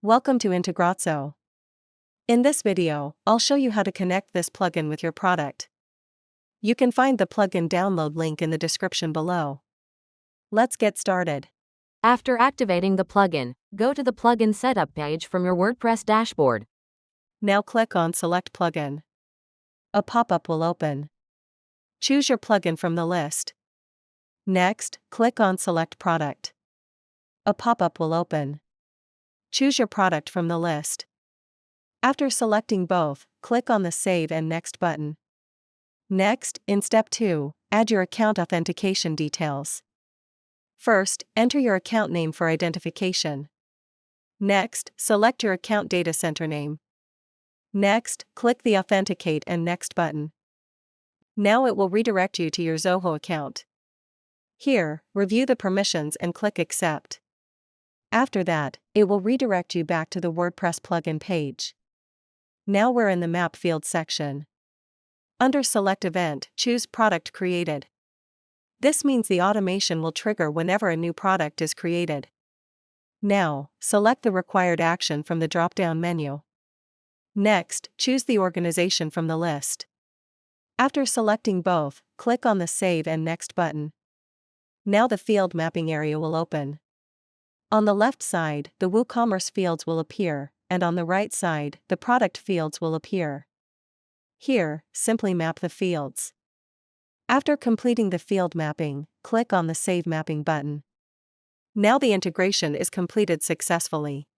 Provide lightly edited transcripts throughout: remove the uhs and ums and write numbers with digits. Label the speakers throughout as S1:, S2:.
S1: Welcome to Integrazo. In this video, I'll show you how to connect this plugin with your product. You can find the plugin download link in the description below. Let's get started.
S2: After activating the plugin, go to the plugin setup page from your WordPress dashboard.
S1: Now click on Select Plugin. A pop-up will open. Choose your plugin from the list. Next, click on Select Product. A pop-up will open. Choose your product from the list. After selecting both, click on the Save and Next button. Next, in Step 2, add your account authentication details. First, enter your account name for identification. Next, select your account data center name. Next, click the Authenticate and Next button. Now it will redirect you to your Zoho account. Here, review the permissions and click Accept. After that, it will redirect you back to the WordPress plugin page. Now we're in the Map Field section. Under Select Event, choose Product Created. This means the automation will trigger whenever a new product is created. Now, select the required action from the drop-down menu. Next, choose the organization from the list. After selecting both, click on the Save and Next button. Now the field mapping area will open. On the left side, the WooCommerce fields will appear, and on the right side, the product fields will appear. Here, simply map the fields. After completing the field mapping, click on the Save Mapping button. Now the integration is completed successfully.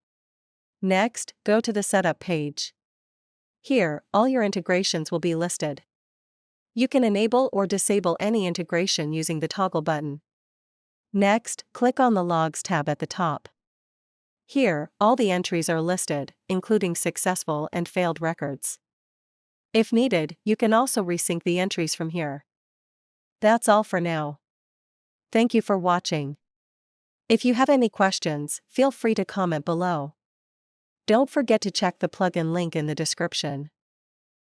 S1: Next, go to the Setup page. Here, all your integrations will be listed. You can enable or disable any integration using the toggle button. Next, click on the Logs tab at the top. Here, all the entries are listed, including successful and failed records. If needed, you can also resync the entries from here. That's all for now. Thank you for watching. If you have any questions, feel free to comment below. Don't forget to check the plugin link in the description.